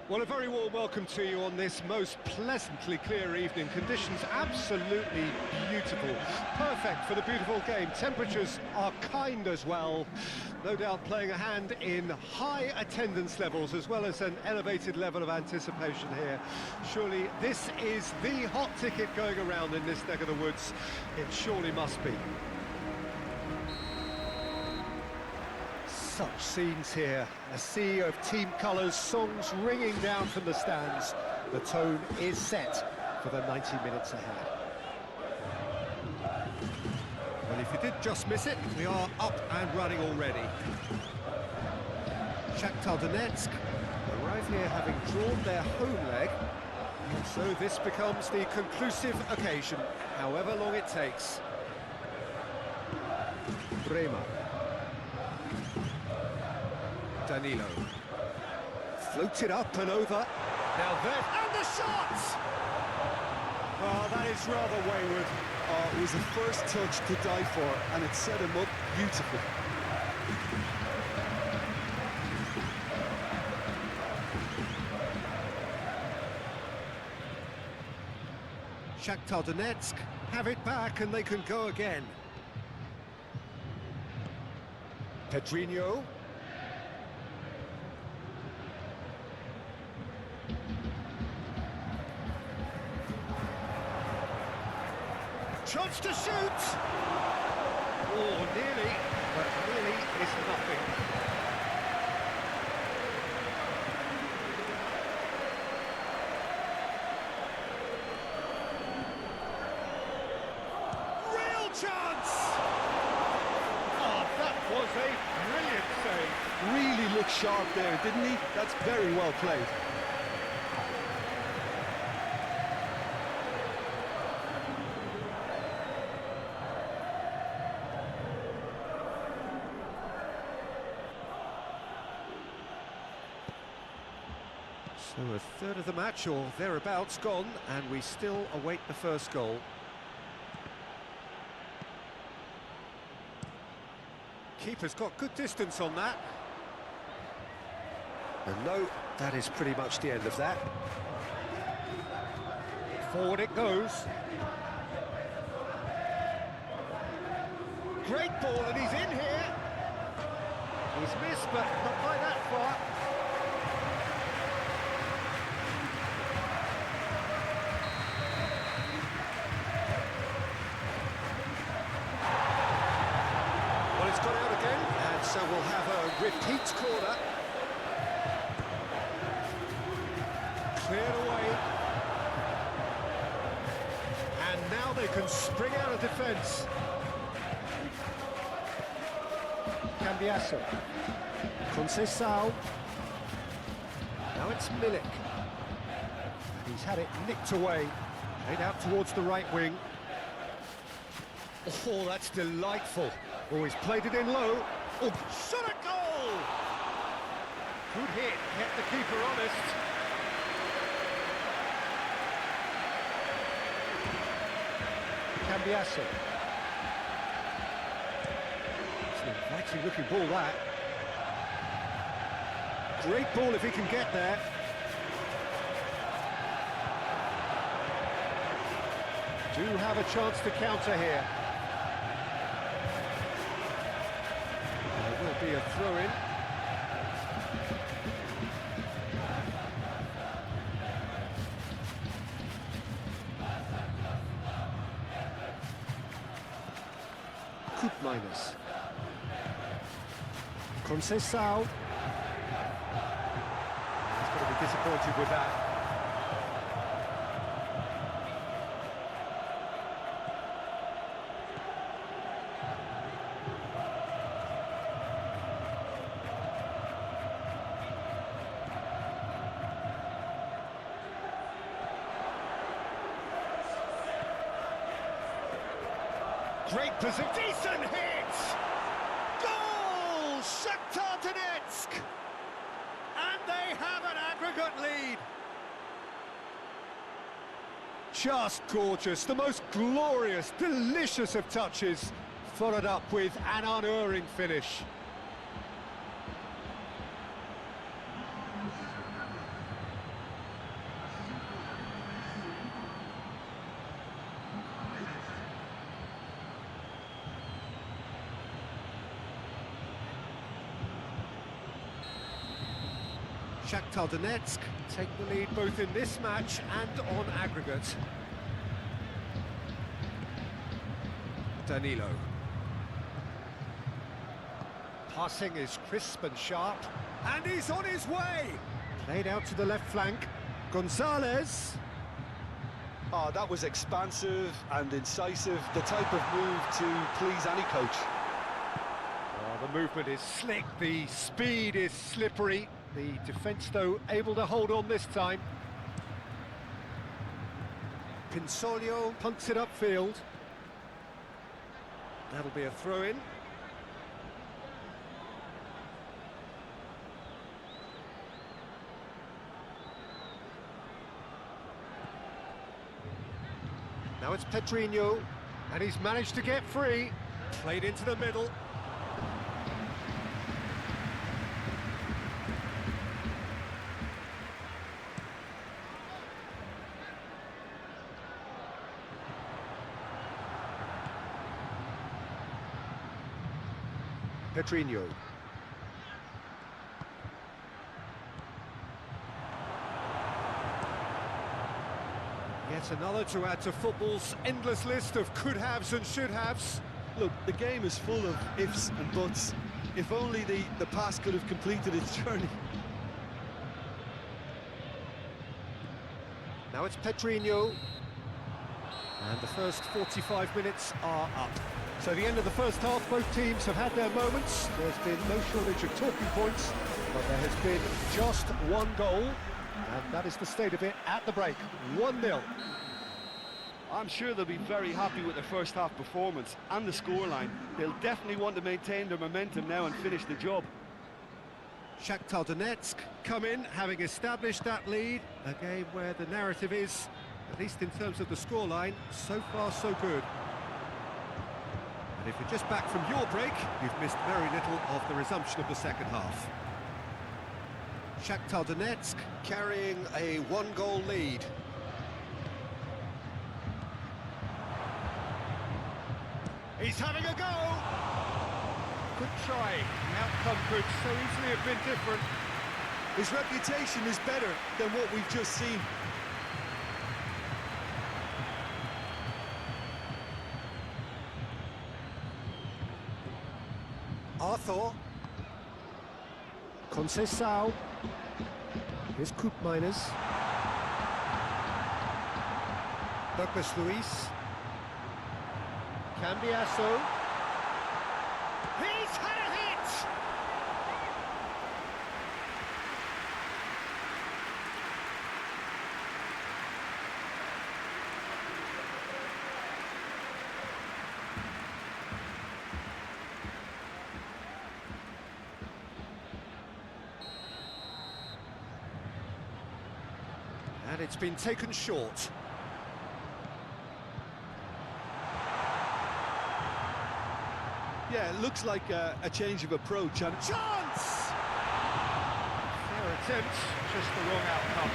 Well, a very warm welcome to you on this most pleasantly clear evening. Conditions absolutely beautiful. Perfect for the beautiful game. Temperatures are kind as well. No doubt playing a hand in high attendance levels as well as an elevated level of anticipation here. Surely this is the hot ticket going around in this neck of the woods. It surely must be. Such scenes here, a sea of team colours, songs ringing down from the stands. The tone is set for the 90 minutes ahead. Well, if you did just miss it, we are up and running already. Shahtar Donetsk arrive here having drawn their home leg, so this becomes the conclusive occasion, however long it takes. Bremer. Danilo. Floated up and over. Now there, and the shot! Oh, that is rather wayward. Oh, it was a first touch to die for, and it set him up beautifully. Shahtar Donetsk have it back and they can go again. Pedrinho. Chance to shoot! Oh, nearly, but nearly is nothing. Real chance! Oh, that was a brilliant save. Really looked sharp there, didn't he? That's very well played. So a third of the match, or thereabouts, gone, and we still await the first goal. Keeper's got good distance on that. And no, that is pretty much the end of that. Forward it goes. Great ball, and he's in here. He's missed, but not by that far. It's gone out again, and so we'll have a repeat corner. Cleared away. And now they can spring out of defence. Cambiasso. Conceição. Now it's Milik. And he's had it nicked away. Played out towards the right wing. Oh, that's delightful. Oh, he's played it in low. Oh, shot a goal! Good hit, kept the keeper honest. Cambiasso. It's an inviting looking ball, that. Great ball if he can get there. Do have a chance to counter here. Be a throw-in. Coup minus. Conceição. He's going to be disappointed with that. Great position, decent hit! Goal! Shahtar Donetsk! And they have an aggregate lead. Just gorgeous, the most glorious, delicious of touches, followed up with an unerring finish. Shakhtar Donetsk take the lead both in this match and on aggregate. Danilo. Passing is crisp and sharp. And he's on his way! Played out to the left flank. Gonzalez. Oh, that was expansive and incisive, the type of move to please any coach. Oh, the movement is slick, the speed is slippery. The defence, though, able to hold on this time. Pinsolio punts it upfield. That'll be a throw-in. Now it's Pedrinho, and he's managed to get free. Played into the middle. Pedrinho. Yet another to add to football's endless list of could-haves and should-haves. Look, the game is full of ifs and buts. If only the pass could have completed its journey. Now it's Pedrinho. And the first 45 minutes are up. So the end of the first half, both teams have had their moments. There's been no shortage of talking points, but there has been just one goal, and that is the state of it at the break. 1-0. I'm sure they'll be very happy with their first half performance and the scoreline. They'll definitely want to maintain their momentum now and finish the job. Shakhtar Donetsk come in, having established that lead. A game where the narrative is, at least in terms of the scoreline, so far so good. And if you're just back from your break, you've missed very little of the resumption of the second half. Shakhtar Donetsk carrying a one-goal lead. He's having a go! Good try. The outcome could so easily have been different. His reputation is better than what we've just seen. Arthur. Conceição. Here's Koopmeiners. Douglas Luiz. Cambiasso. He's had a hit! And it's been taken short. Yeah, it looks like a change of approach and Chance! Fair attempt, just the wrong outcome.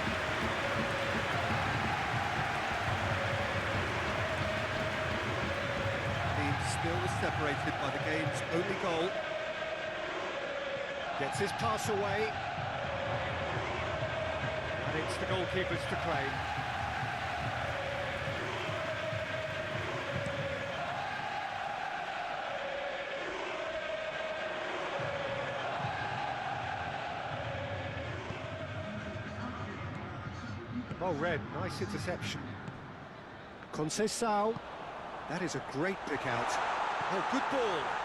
Team still separated by the game's only goal. Gets his pass away. And it's the goalkeepers to claim. Well read, nice interception. Conceição, that is a great pick out. Oh, good ball.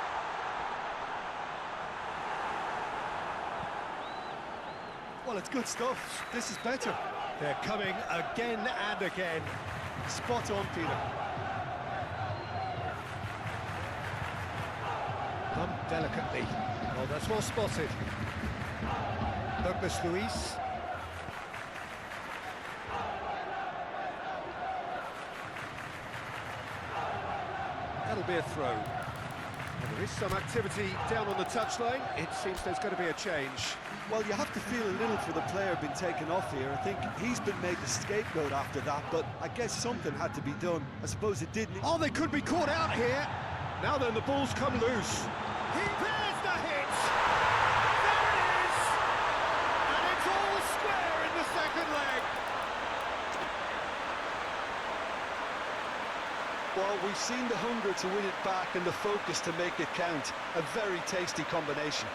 well, it's good stuff. This is better. They're coming again and again. Spot on, Peter. Done delicately. Well, that's well spotted. Douglas Luiz. That'll be a throw. And there is some activity down on the touchline. It seems there's going to be a change. Well, you have to feel a little for the player being taken off here. I think he's been made the scapegoat after that, but I guess something had to be done. I suppose it didn't. Oh, they could be caught out here. Now then, the ball's come loose. He bears the hit. There it is. And it's all Well, we've seen the hunger to win it back and the focus to make it count. A very tasty combination.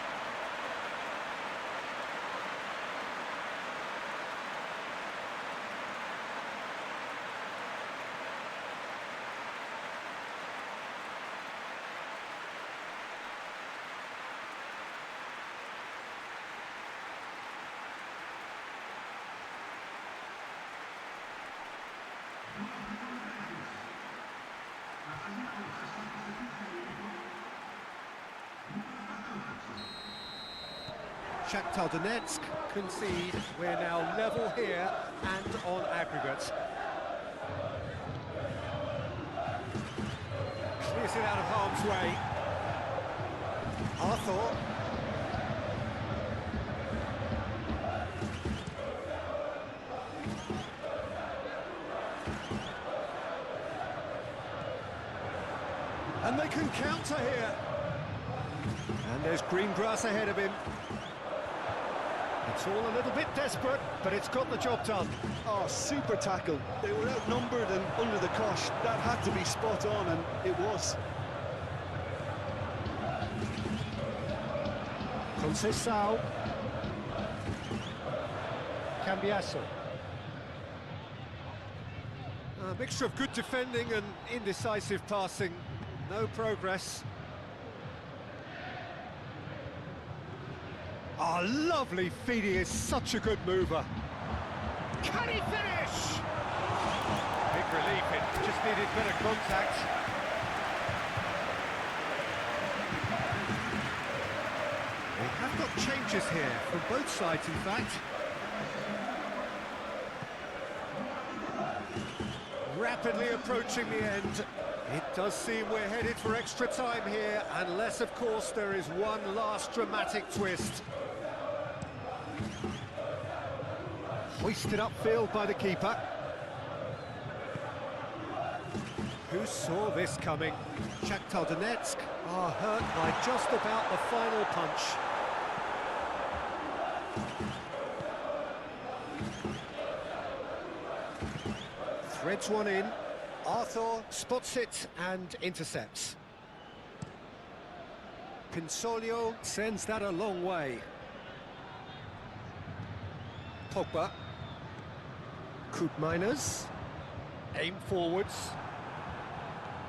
Shakhtar Donetsk concede. We're now level here and on aggregate. Clears it out of harm's way. Arthur. And they can counter here. And there's green grass ahead of him. It's all a little bit desperate, but it's got the job done. Oh, super tackle. They were outnumbered and under the cosh. That had to be spot on, and it was. Conceição. Cambiasso. A mixture of good defending and indecisive passing. No progress. Oh, lovely feed. He is such a good mover. Can he finish? Big relief, it just needed better contact. They have got changes here, from both sides in fact. Rapidly approaching the end. It does seem we're headed for extra time here, unless of course there is one last dramatic twist. Hoisted upfield by the keeper. Who saw this coming? Shakhtar Donetsk are hurt by just about the final punch. Threads one in. Arthur spots it and intercepts. Pinsolio sends that a long way. Pogba. Koopmeiners. Aim forwards.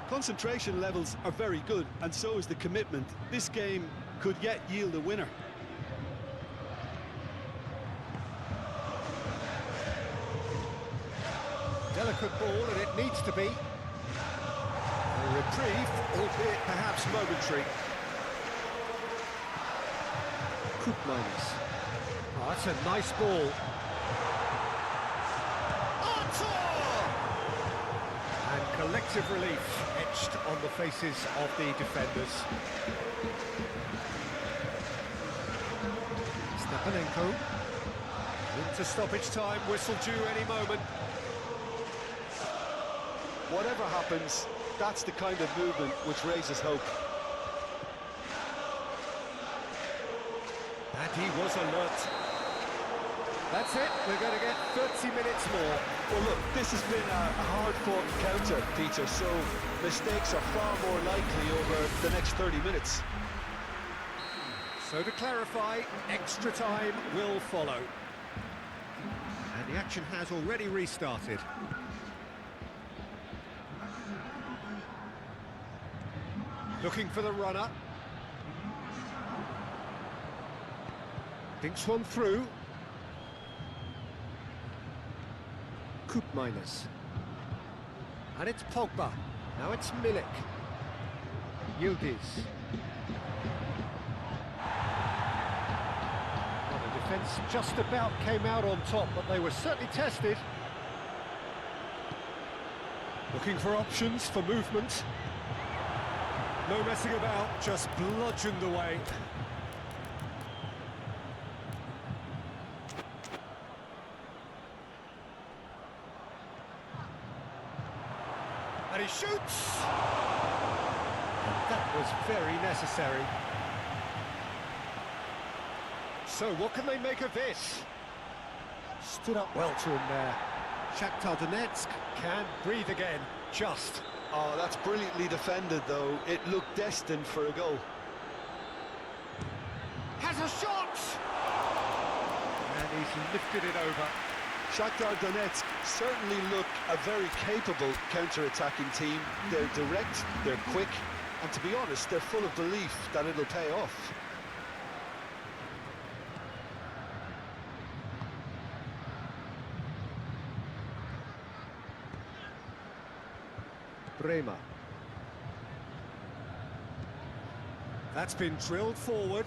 Concentration levels are very good, and so is the commitment. This game could yet yield a winner. Delicate ball, and it needs to be. A reprieve, albeit perhaps momentary. Koopmeiners. Oh, that's a nice ball. And collective relief etched on the faces of the defenders. Stepanenko. Into stoppage time, whistle due any moment. Whatever happens, that's the kind of movement which raises hope. And he was alert. That's it, we're going to get 30 minutes more. Well, look, this has been a hard-fought encounter, Peter, so mistakes are far more likely over the next 30 minutes. So to clarify, extra time will follow. And the action has already restarted. Looking for the runner. Dinks one through. Koopmeiners. And it's Pogba. Now it's Milik. Yildiz. Well, the defence just about came out on top, but they were certainly tested. Looking for options for movement. No messing about, just bludgeoned away. And he shoots! And that was very necessary. So what can they make of this? Stood up well to him there. Shakhtar Donetsk can breathe again, just. Oh, that's brilliantly defended, though. It looked destined for a goal. Has a shot! And he's lifted it over. Shahtar Dонецк certainly look a very capable counter-attacking team. They're direct, they're quick, and to be honest, they're full of belief that it'll pay off. Bremer. That's been drilled forward.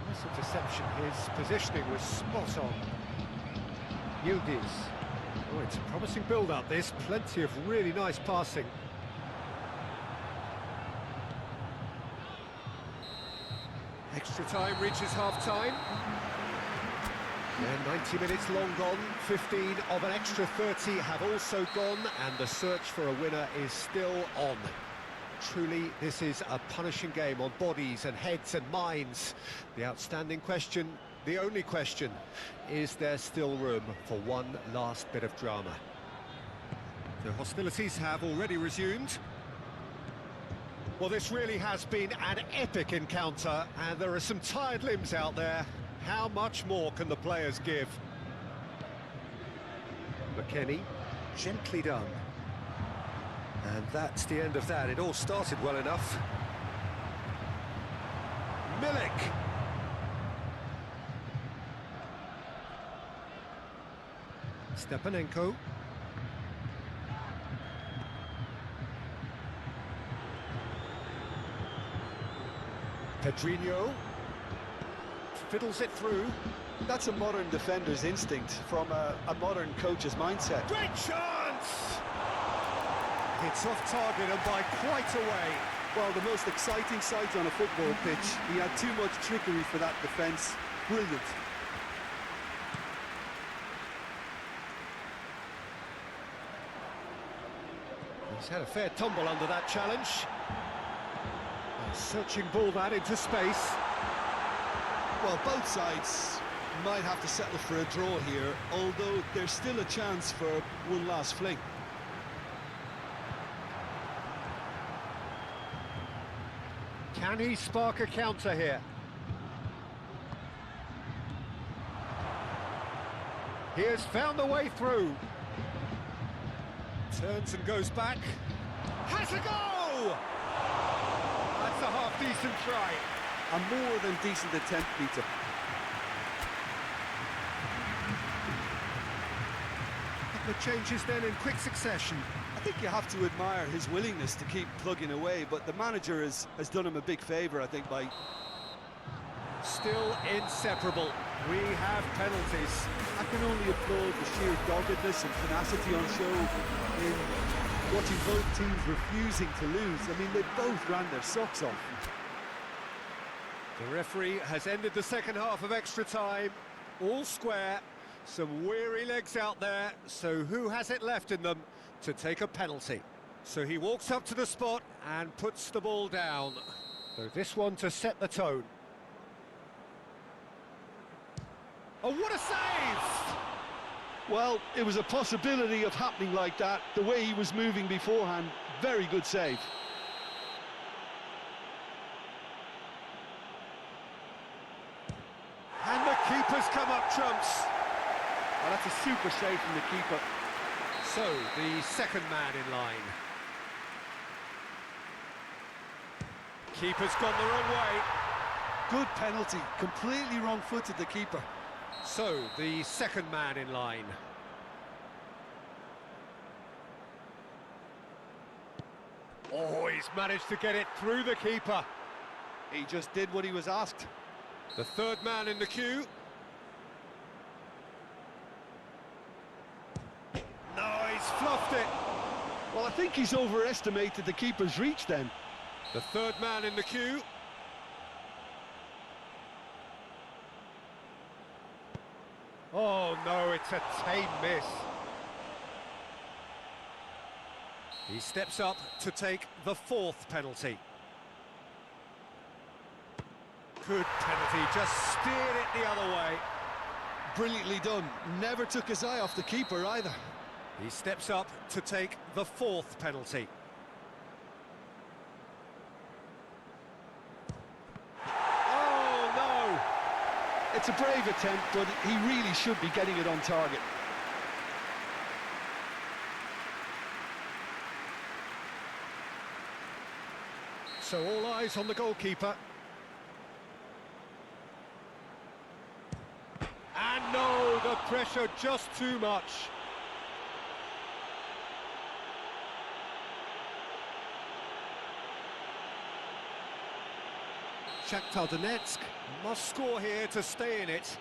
Nice interception. His positioning was spot on. Yildiz. Oh, it's a promising build-up, this. Plenty of really nice passing. Extra time reaches half-time. Yeah, 90 minutes long gone, 15 of an extra 30 have also gone, and the search for a winner is still on. Truly, this is a punishing game on bodies and heads and minds. The outstanding question, the only question, is there still room for one last bit of drama? The hostilities have already resumed. Well, this really has been an epic encounter, and there are some tired limbs out there. How much more can the players give? McKennie, gently done. And that's the end of that. It all started well enough. Milik. Stepanenko. Pedrinho. Fiddles it through. That's a modern defender's instinct from a modern coach's mindset. Great chance! It's off target and by quite a way. Well, the most exciting sight on a football pitch. He had too much trickery for that defence. Brilliant. He's had a fair tumble under that challenge. A searching ball that into space. Well, both sides might have to settle for a draw here, although there's still a chance for one last fling. Can he spark a counter here? He has found a way through. Turns and goes back. Has a go! That's a half-decent try. A more than decent attempt, Peter. Couple of changes then in quick succession. I think you have to admire his willingness to keep plugging away, but the manager has done him a big favour, I think, by... Still inseparable. We have penalties. I can only applaud the sheer doggedness and tenacity on show in watching both teams refusing to lose. I mean, they both ran their socks off. The referee has ended the second half of extra time, all square, some weary legs out there, so who has it left in them to take a penalty? So he walks up to the spot and puts the ball down. So this one to set the tone. Oh, what a save! Well, it was a possibility of happening like that, the way he was moving beforehand. Very good save. And the keeper's come up trumps. Well, that's a super save from the keeper. So, the second man in line. Keeper's gone the wrong way. Good penalty, completely wrong-footed, the keeper. So, the second man in line. Oh, he's managed to get it through the keeper. He just did what he was asked. The third man in the queue. No, he's fluffed it. Well, I think he's overestimated the keeper's reach then. The third man in the queue. Oh no, it's a tame miss. He steps up to take the fourth penalty. Good penalty, just steered it the other way. Brilliantly done. Never took his eye off the keeper either. He steps up to take the fourth penalty. Oh, no! It's a brave attempt, but he really should be getting it on target. So all eyes on the goalkeeper. And no, the pressure just too much. Shakhtar Donetsk must score here to stay in it.